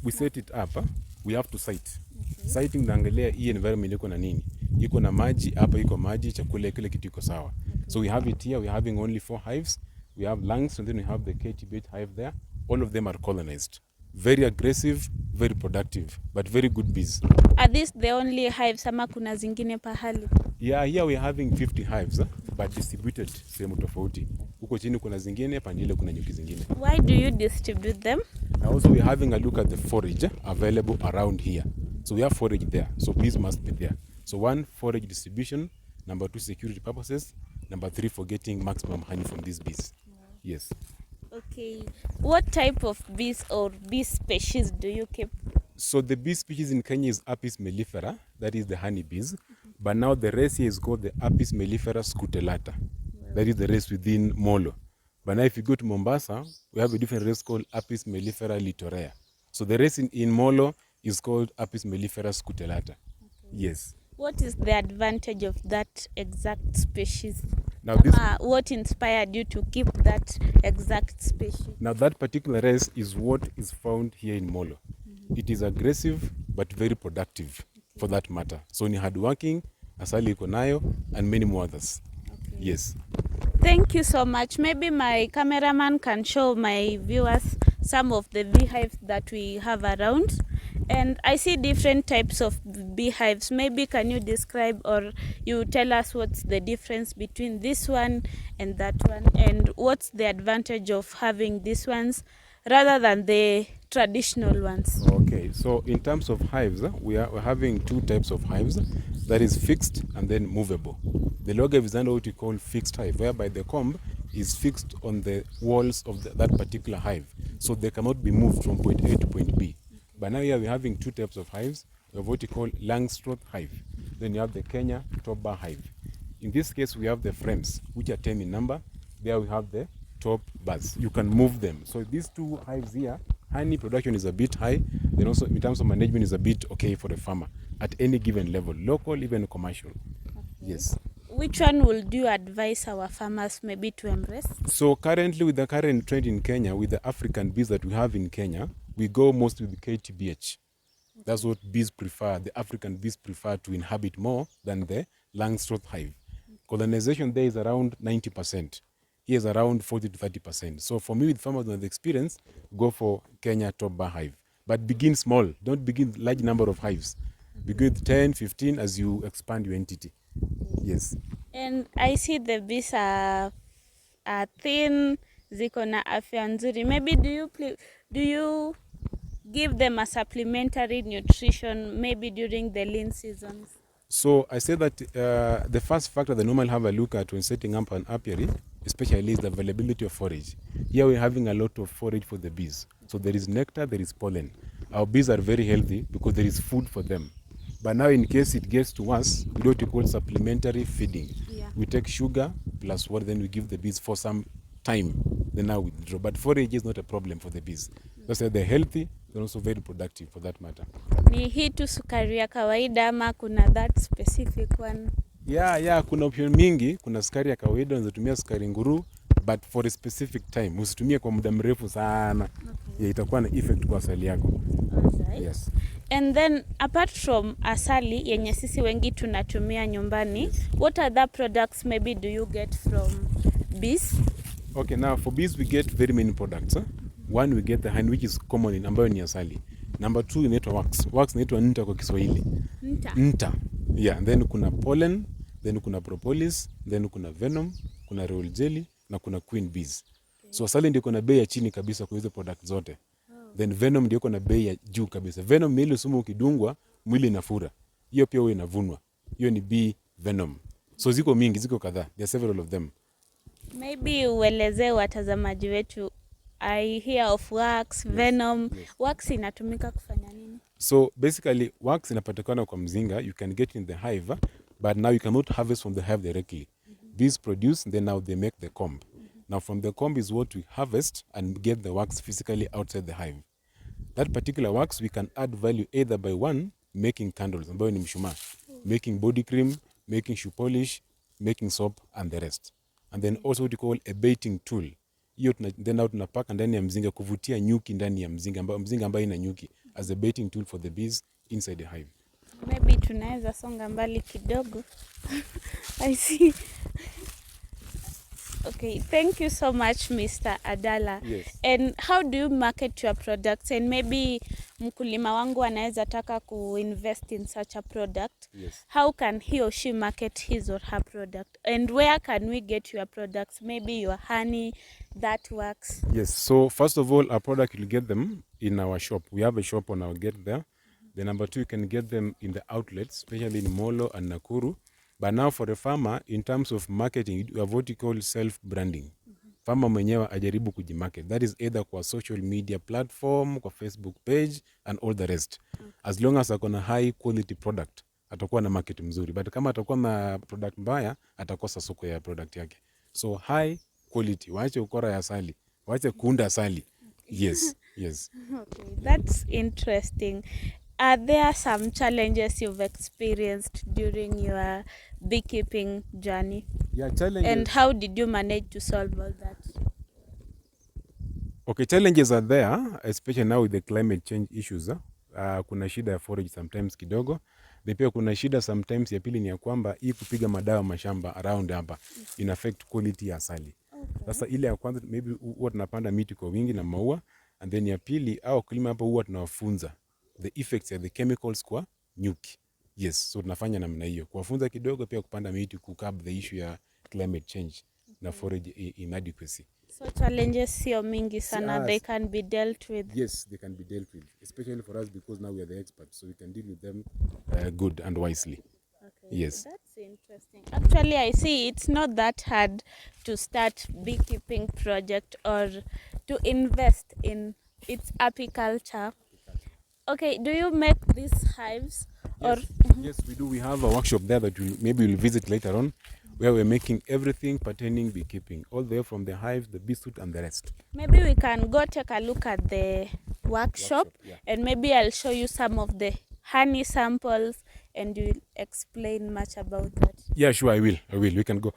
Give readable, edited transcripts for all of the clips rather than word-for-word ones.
We set it up, we have to site. Siting naangalia hii environment iko na nini. Iko na maji, hapa iko maji, chakula kile kitu iko sawa. So we have it here, we are having only 4 hives. We have lungs and then we have the KT-bait hive there. All of them are colonized. Very aggressive, very productive, but very good bees. Are these the only hives ama kuna zingine pahali? Yeah, here we are having 50 hives, but distributed sehemu tofauti. Huko chini kuna zingine, pandile kuna nyuki zingine. Why do you distribute them? Now also we are having a look at the forage available around here. So we have forage there, so bees must be there. So 1, forage distribution. Number 2, security purposes. Number 3, for getting maximum honey from these bees. Yes. Okay. What type of bees or bee species do you keep? So the bee species in Kenya is Apis mellifera, that is the honey bees. But now the race here is called the Apis mellifera scutellata. That is the race within Molo. But now if you go to Mombasa, we have a different race called Apis mellifera litorea. So the race in Molo is called Apis mellifera scutellata. Okay. Yes. What is the advantage of that exact species? Now what inspired you to keep that exact species? Now that particular race is what is found here in Molo. It is aggressive but very productive, for that matter. So ni hardworking, asali iko nayo, and many more others. Okay. Yes. Thank you so much. Maybe my cameraman can show my viewers some of the beehives that we have around. And I see different types of beehives. Maybe can you describe or you tell us what's the difference between this one and that one, and what's the advantage of having these ones rather than the traditional ones? Okay, so in terms of hives, we're having 2 types of hives. That is fixed and then movable. The log hive is under what we call fixed hive, whereby the comb is fixed on the walls of that particular hive. So they cannot be moved from point A to point B. But now here we're having 2 types of hives. We have what we call Langstroth hive. Then you have the Kenya top bar hive. In this case, we have the frames, which are 10 in number. There we have the top bars. You can move them. So these 2 hives here, honey production is a bit high. Then also in terms of management is a bit okay for the farmer at any given level, local, even commercial. Okay. Yes. Which one would you advise our farmers maybe to embrace? So currently with the current trend in Kenya, with the African bees that we have in Kenya, we go mostly with KTBH. That's what bees prefer. The African bees prefer to inhabit more than the Langstroth hive. Colonization there is around 90%. Here is around 40 to 30%. So for me, with farmers with experience, go for Kenya top bar hive. But begin small. Don't begin with large number of hives. Begin with 10, 15 as you expand your entity. Yes. And I see the bees are thin, ziko na afya nzuri. Maybe do you give them a supplementary nutrition maybe during the lean seasons? So I say that the first factor that normally have a look at when setting up an apiary, especially, is the availability of forage. Here we're having a lot of forage for the bees. So there is nectar, there is pollen. Our bees are very healthy because there is food for them. But now in case it gets to us, we do what we call supplementary feeding. Yeah. We take sugar plus water, then we give the bees for some time. Then now we withdraw. But forage is not a problem for the bees. That's why they're healthy, they're also very productive for that matter. Ni hii tu sukari ya kawaida ama kuna that specific one? Yeah, kuna option mingi. Kuna sukari ya kawaida, unaweza tumia sukari nguru, but for a specific time. Usitumie kwa muda mrefu sana. Okay. Yeah, itakuwa na effect kwa asali yako. Alright. Yes. And then apart from asali yenye sisi wengi tunatumia nyumbani, yes, what other products maybe do you get from bees? Okay, now for bees we get very many products. One, we get the honey, which is common in ambayo ni asali. Number two, inaitwa wax. Wax inaitwa nta kwa Kiswahili. Nta. Yeah, and then kuna pollen, then kuna propolis, then kuna venom, kuna royal jelly na kuna queen bees. Okay. So asali ndio kuna bei ya chini kabisa kwa hizo product zote. Oh. Then venom ndio kuna bei ya juu kabisa. Venom ni ile sumu ukidungwa mwili inafura. Hiyo pia huwa inavunwa. Hiyo ni bee venom. So ziko mingi, ziko kadhaa. There are several of them. Maybe uelezee watazamaji wetu. I hear of wax, yes, venom. Yes. Wax inatumika kufanya nini? So basically wax inapatikana kwa mzinga. You can get in the hive, but now you cannot harvest from the hive directly. Bees produce, then now they make the comb. Now from the comb is what we harvest and get the wax physically outside the hive. That particular wax we can add value either by one, making candles, ambayo ni mshumaa, making body cream, making shoe polish, making soap and the rest. And then also what you call a baiting tool. Hiyo then now tunapaka ndani ya mzinga kuvutia nyuki ndani ya mzinga ambayo ina nyuki as a baiting tool for the bees inside the hive. Maybe tunaweza songa mbali kidogo. I see. Okay, thank you so much, Mr. Adala. Yes. And how do you market your products? And maybe mkulima wangu anaweza taka invest in such a product. Yes. How can he or she market his or her product? And where can we get your products? Maybe your honey, that wax. Yes, so first of all, our product, you'll get them in our shop. We have a shop on our Get There. The number two, you can get them in the outlets, especially in Molo and Nakuru. But now for a farmer, in terms of marketing, you have what you call self-branding. Farmer mwenyewe ajaribu kujimarket. That is either kwa social media platform, kwa Facebook page, and all the rest. As long as akona high quality product, atakuwa na market mzuri. But kama atakuwa na product mbaya, atakosa soko ya product yake. So high quality. Waache ukora ya asali. Waache kuunda asali. Yes, yes. Okay, that's interesting. Are there some challenges you've experienced during your beekeeping journey? Yeah, challenges. And how did you manage to solve all that? Okay, challenges are there, especially now with the climate change issues. Kuna shida ya forage sometimes kidogo. Pia kuna shida sometimes ya pili ni ya kwamba hii kupiga madawa mashamba around hapa in affect quality ya asali. Sasa ile ya kwanza maybe huwa tunapanda miti kwa wingi na maua, and then ya pili au kulima hapa huwa tunawafunza the effects ya the chemicals kwa nyuki. Yes, so tunafanya namna hiyo. Kuwafunza kidogo pia kupanda miti kukab the issue ya climate change na forage inadequacy. So challenges sio mingi sana, they can be dealt with. Yes, they can be dealt with, especially for us because now we are the experts, so we can deal with them good and wisely. Okay, yes. That's interesting. Actually, I see it's not that hard to start beekeeping project or to invest in its apiculture. Okay, do you make these hives? Yes, yes, we do. We have a workshop there that maybe we'll visit later on, where we're making everything pertaining beekeeping, all the way from the hive, the bee suit, and the rest. Maybe we can go take a look at the workshop, yeah, and maybe I'll show you some of the honey samples and you'll explain much about that. Yeah, sure, I will. We can go.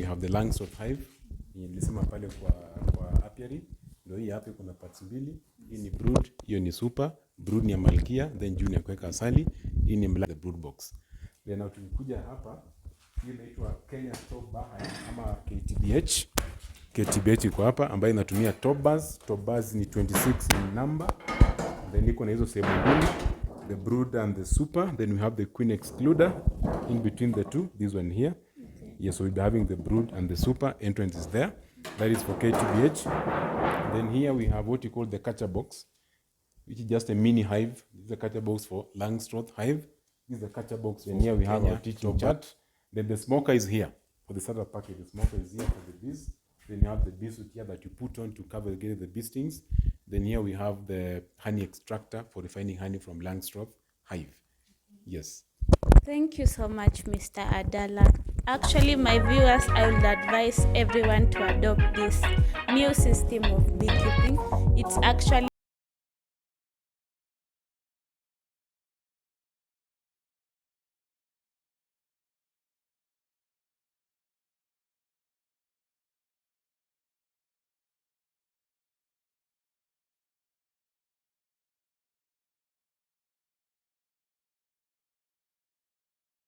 have the Langstroth hive. Nilisema pale kwa apiary. Ndio hii hapa kuna parts mbili. Hii ni brood, hiyo ni super. Brood ni ya malkia, then juu ni ya kuweka asali. Hii ni the brood box. Then now tukikuja hapa, hii inaitwa Kenya Top Bar ama KTBH. KTBH iko hapa ambayo inatumia top bars. Top bars ni 26 in number. Then iko na hizo sehemu mbili, the brood and the super. Then we have the queen excluder in between the two, this one here. Yes, so we'll be having the brood and the super. Entrance is there. That is for KTBH. Then here we have what you call the catcher box, which is just a mini hive. This is the catcher box for Langstroth hive. This is the catcher box. Then here we have our teaching chart. Then the smoker is here for the starter package. The smoker is here for the bees. Then you have the bee suit here that you put on to cover get the bee stings. Then here we have the honey extractor for refining honey from Langstroth hive. Yes. Thank you so much, Mr. Adala. Actually, my viewers, I would advise everyone to adopt this new system of beekeeping. It's actually